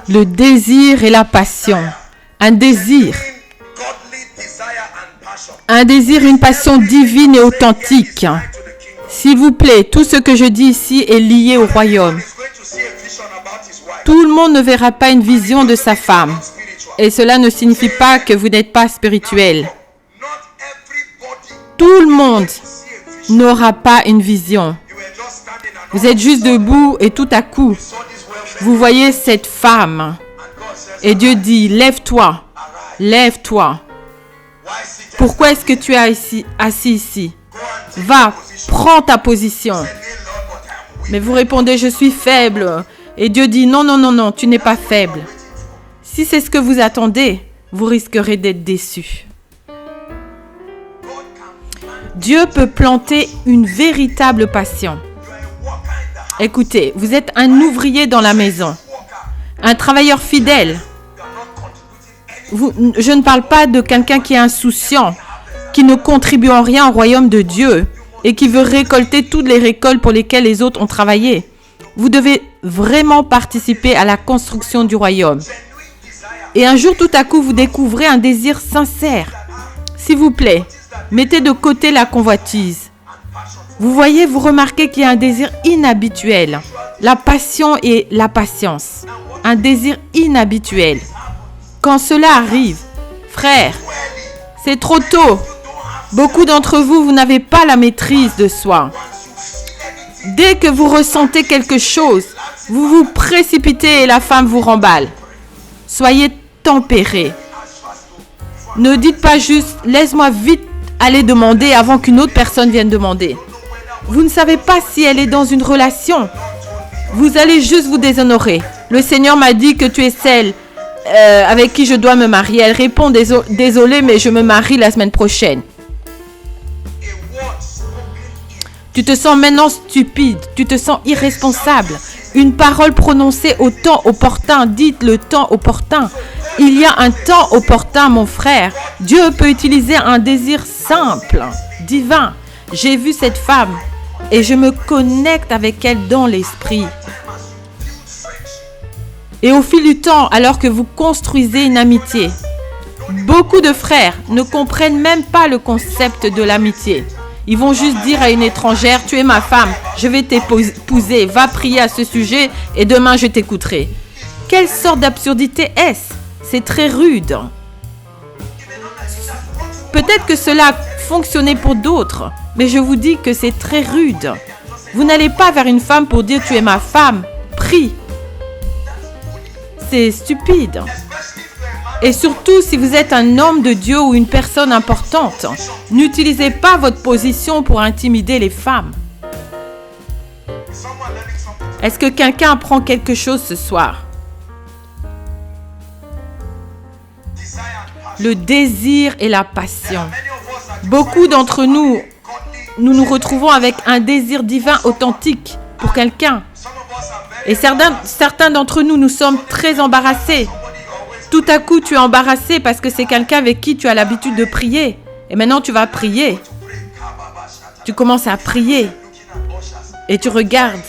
Le désir et la passion. Un désir, une passion divine et authentique. S'il vous plaît, tout ce que je dis ici est lié au royaume. Tout le monde ne verra pas une vision de sa femme. Et cela ne signifie pas que vous n'êtes pas spirituel. Tout le monde n'aura pas une vision. Vous êtes juste debout et tout à coup, vous voyez cette femme. Et Dieu dit, lève-toi, lève-toi. Pourquoi est-ce que tu es assis ici? Va, prends ta position. Mais vous répondez, je suis faible. Et Dieu dit, non, non, non, non, tu n'es pas faible. Si c'est ce que vous attendez, vous risquerez d'être déçus. Dieu peut planter une véritable passion. Écoutez, vous êtes un ouvrier dans la maison, un travailleur fidèle. Je ne parle pas de quelqu'un qui est insouciant, qui ne contribue en rien au royaume de Dieu et qui veut récolter toutes les récoltes pour lesquelles les autres ont travaillé. Vous devez vraiment participer à la construction du royaume. Et un jour, tout à coup, vous découvrez un désir sincère. S'il vous plaît, mettez de côté la convoitise. Vous voyez, vous remarquez qu'il y a un désir inhabituel. La passion et la patience. Un désir inhabituel. Quand cela arrive, frères, c'est trop tôt. Beaucoup d'entre vous, vous n'avez pas la maîtrise de soi. Dès que vous ressentez quelque chose, vous vous précipitez et la femme vous remballe. Soyez tempérés. Ne dites pas juste, laisse-moi vite aller demander avant qu'une autre personne vienne demander. Vous ne savez pas si elle est dans une relation. Vous allez juste vous déshonorer. Le Seigneur m'a dit que tu es celle avec qui je dois me marier. Elle répond, désolée, mais je me marie la semaine prochaine. Tu te sens maintenant stupide, tu te sens irresponsable. Une parole prononcée au temps opportun, dites le temps opportun. Il y a un temps opportun, mon frère. Dieu peut utiliser un désir simple, divin. J'ai vu cette femme et je me connecte avec elle dans l'esprit. Et au fil du temps, alors que vous construisez une amitié, beaucoup de frères ne comprennent même pas le concept de l'amitié. Ils vont juste dire à une étrangère, tu es ma femme, je vais t'épouser, va prier à ce sujet et demain je t'écouterai. Quelle sorte d'absurdité est-ce? C'est très rude. Peut-être que cela a fonctionné pour d'autres, mais je vous dis que c'est très rude. Vous n'allez pas vers une femme pour dire tu es ma femme, prie. C'est stupide. Et surtout, si vous êtes un homme de Dieu ou une personne importante, n'utilisez pas votre position pour intimider les femmes. Est-ce que quelqu'un apprend quelque chose ce soir? Le désir et la passion. Beaucoup d'entre nous, nous retrouvons avec un désir divin authentique pour quelqu'un. Et certains d'entre nous, nous sommes très embarrassés. Tout à coup, tu es embarrassé parce que c'est quelqu'un avec qui tu as l'habitude de prier. Et maintenant, tu vas prier. Tu commences à prier. Et tu regardes.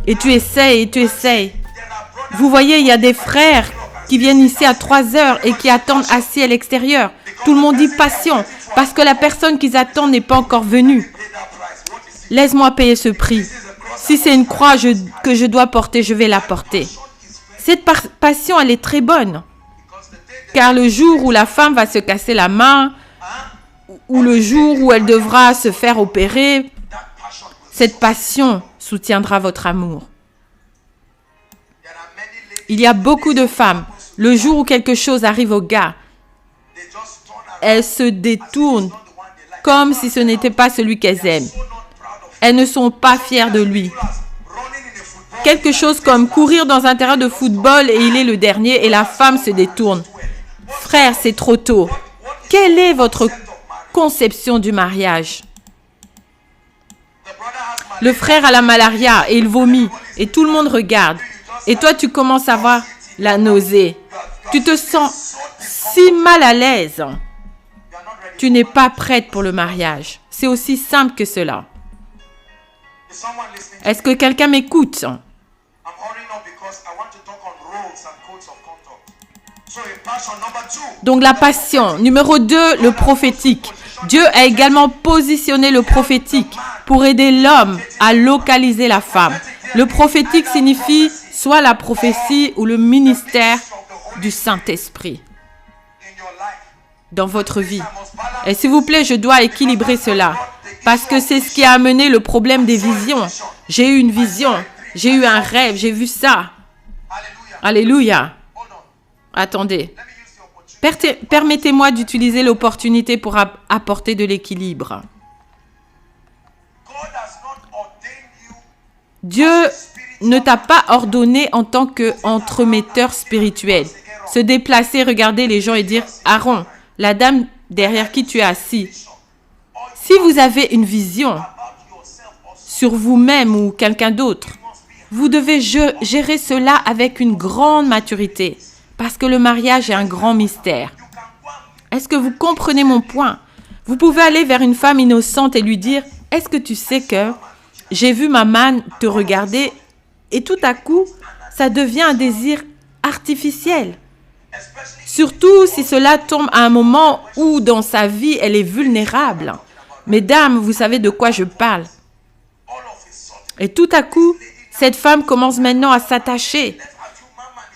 Et tu essayes. Vous voyez, il y a des frères qui viennent ici à 3 heures et qui attendent assis à l'extérieur. Tout le monde dit passion parce que la personne qu'ils attendent n'est pas encore venue. Laisse-moi payer ce prix. Si c'est une croix que je dois porter, je vais la porter. Cette passion, elle est très bonne. Car le jour où la femme va se casser la main, ou le jour où elle devra se faire opérer, cette passion soutiendra votre amour. Il y a beaucoup de femmes, le jour où quelque chose arrive au gars, elles se détournent comme si ce n'était pas celui qu'elles aiment. Elles ne sont pas fières de lui. Quelque chose comme courir dans un terrain de football et il est le dernier et la femme se détourne. Frère, c'est trop tôt. Quelle est votre conception du mariage? Le frère a la malaria et il vomit et tout le monde regarde. Et toi, tu commences à avoir la nausée. Tu te sens si mal à l'aise. Tu n'es pas prête pour le mariage. C'est aussi simple que cela. Est-ce que quelqu'un m'écoute? Donc la passion. Numéro 2, le prophétique. Dieu a également positionné le prophétique pour aider l'homme à localiser la femme. Le prophétique signifie soit la prophétie ou le ministère du Saint-Esprit dans votre vie. Et s'il vous plaît, je dois équilibrer cela parce que c'est ce qui a amené le problème des visions. J'ai eu une vision, j'ai eu un rêve, j'ai vu ça. Alléluia. Attendez. Permettez-moi d'utiliser l'opportunité pour apporter de l'équilibre. Dieu ne t'a pas ordonné en tant qu'entremetteur spirituel. Se déplacer, regarder les gens et dire « Aaron, la dame derrière qui tu es assis, si vous avez une vision sur vous-même ou quelqu'un d'autre, vous devez gérer cela avec une grande maturité parce que le mariage est un grand mystère. Est-ce que vous comprenez mon point? Vous pouvez aller vers une femme innocente et lui dire « Est-ce que tu sais que j'ai vu ma manne te regarder ?» Et tout à coup, ça devient un désir artificiel. Surtout si cela tombe à un moment où dans sa vie, elle est vulnérable. Mesdames, vous savez de quoi je parle. Et tout à coup, cette femme commence maintenant à s'attacher.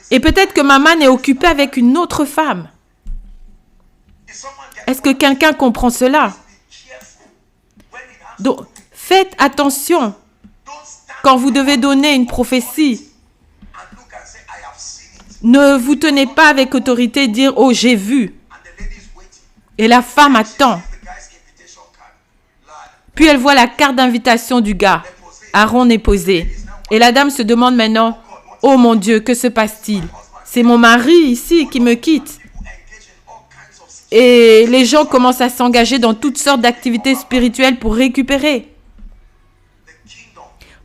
Et peut-être que ma manne est occupée avec une autre femme. Est-ce que quelqu'un comprend cela? Donc, faites attention quand vous devez donner une prophétie. Ne vous tenez pas avec autorité et dire « Oh, j'ai vu ». Et la femme attend. Puis elle voit la carte d'invitation du gars. Aaron n'est posé. Et la dame se demande maintenant « Oh mon Dieu, que se passe-t-il? C'est mon mari ici qui me quitte. » Et les gens commencent à s'engager dans toutes sortes d'activités spirituelles pour récupérer.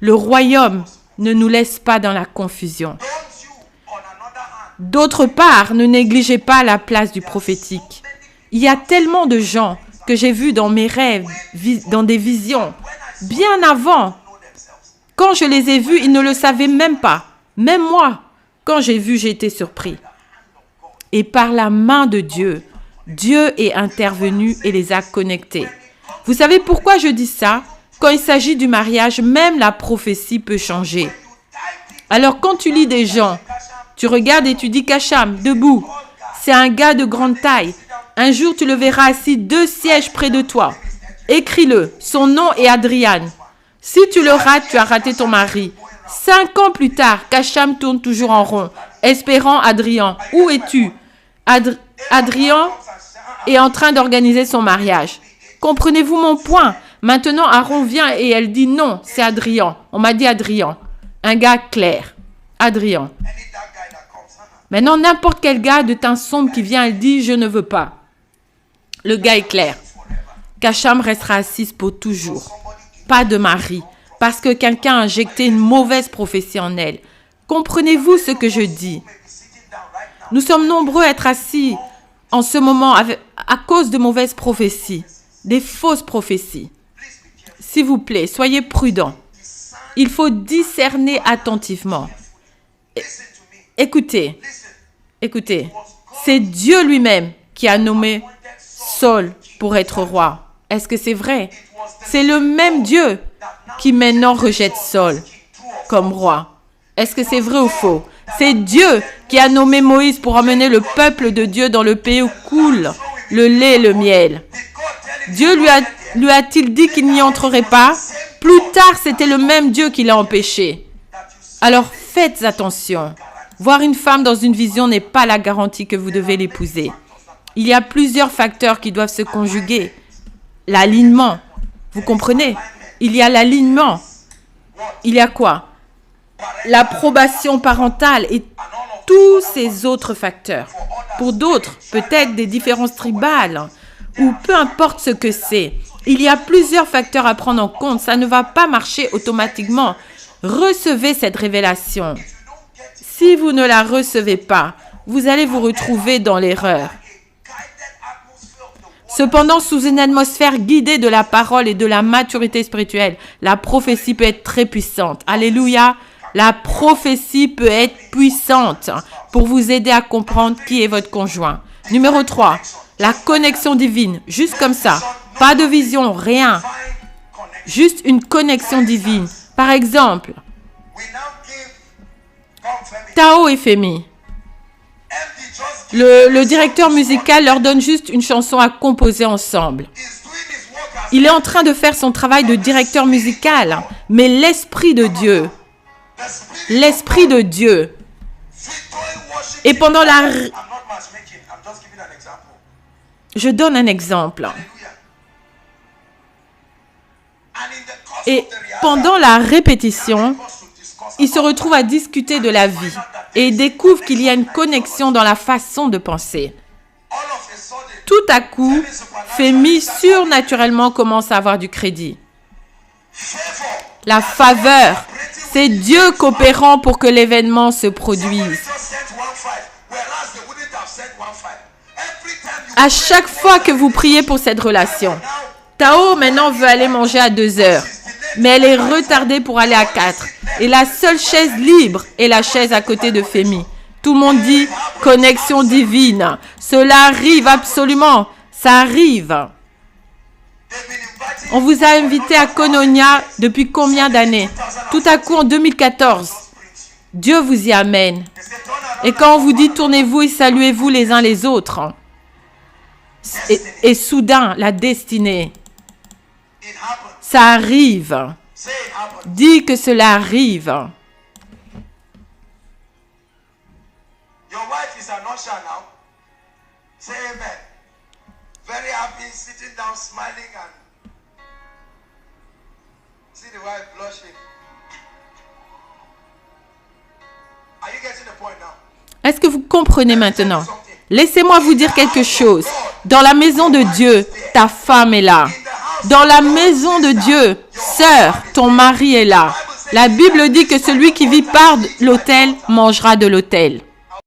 Le royaume ne nous laisse pas dans la confusion. D'autre part, ne négligez pas la place du prophétique. Il y a tellement de gens que j'ai vus dans mes rêves, dans des visions, bien avant. Quand je les ai vus, ils ne le savaient même pas. Même moi, quand j'ai vu, j'ai été surpris. Et par la main de Dieu, Dieu est intervenu et les a connectés. Vous savez pourquoi je dis ça? Quand il s'agit du mariage, même la prophétie peut changer. Alors quand tu lis des gens, tu regardes et tu dis Kacham, debout. C'est un gars de grande taille. Un jour, tu le verras assis 2 sièges près de toi. Écris-le. Son nom est Adrian. Si tu le rates, tu as raté ton mari. 5 ans plus tard, Kacham tourne toujours en rond, espérant Adrien. Où es-tu? Adrien est en train d'organiser son mariage. Comprenez-vous mon point? Maintenant, Aaron vient et elle dit non, c'est Adrien. On m'a dit Adrien. Un gars clair. Adrien. Maintenant, n'importe quel gars de teint sombre qui vient, elle dit je ne veux pas. Le gars est clair. Kacham restera assise pour toujours. Pas de mari. Parce que quelqu'un a injecté une mauvaise prophétie en elle. Comprenez-vous ce que je dis? Nous sommes nombreux à être assis en ce moment à cause de mauvaises prophéties. Des fausses prophéties. S'il vous plaît, soyez prudents. Il faut discerner attentivement. Écoutez, c'est Dieu lui-même qui a nommé Saul pour être roi. Est-ce que c'est vrai? C'est le même Dieu qui maintenant rejette Saul comme roi. Est-ce que c'est vrai ou faux? C'est Dieu qui a nommé Moïse pour emmener le peuple de Dieu dans le pays où coule le lait et le miel. Dieu lui a-t-il dit qu'il n'y entrerait pas? Plus tard, c'était le même Dieu qui l'a empêché. Alors faites attention. Voir une femme dans une vision n'est pas la garantie que vous devez l'épouser. Il y a plusieurs facteurs qui doivent se conjuguer. L'alignement. Vous comprenez? Il y a l'alignement. Il y a quoi? L'approbation parentale et tous ces autres facteurs. Pour d'autres, peut-être des différences tribales ou peu importe ce que c'est. Il y a plusieurs facteurs à prendre en compte. Ça ne va pas marcher automatiquement. Recevez cette révélation. Si vous ne la recevez pas, vous allez vous retrouver dans l'erreur. Cependant, sous une atmosphère guidée de la parole et de la maturité spirituelle, la prophétie peut être très puissante. Alléluia. La prophétie peut être puissante pour vous aider à comprendre qui est votre conjoint. Numéro 3, la connexion divine. Juste comme ça. Pas de vision, rien. Juste une connexion divine. Par exemple, Tao et Femi. Le directeur musical leur donne juste une chanson à composer ensemble. Il est en train de faire son travail de directeur musical, mais l'Esprit de Dieu, et pendant la... Je donne un exemple. Et pendant la répétition, ils se retrouvent à discuter de la vie et découvrent qu'il y a une connexion dans la façon de penser. Tout à coup, Femi surnaturellement commence à avoir du crédit. La faveur, c'est Dieu coopérant pour que l'événement se produise. À chaque fois que vous priez pour cette relation, Tao maintenant veut aller manger à 2 heures, mais elle est retardée pour aller à 4. Et la seule chaise libre est la chaise à côté de Femi. Tout le monde dit connexion divine. Cela arrive absolument. Ça arrive. On vous a invité à Koinonia depuis combien d'années? Tout à coup en 2014. Dieu vous y amène. Et quand on vous dit tournez-vous et saluez-vous les uns les autres. Et soudain, la destinée. Ça arrive. Dis que cela arrive. Your wife is an usher now. Say amen. Very happy, sitting down, smiling, and see the wife blushing. Are you getting the point now? Est-ce que vous comprenez maintenant? Laissez-moi vous dire quelque chose. Dans la maison de Dieu, ta femme est là. Dans la maison de Dieu, sœur, ton mari est là. La Bible dit que celui qui vit par l'autel mangera de l'autel.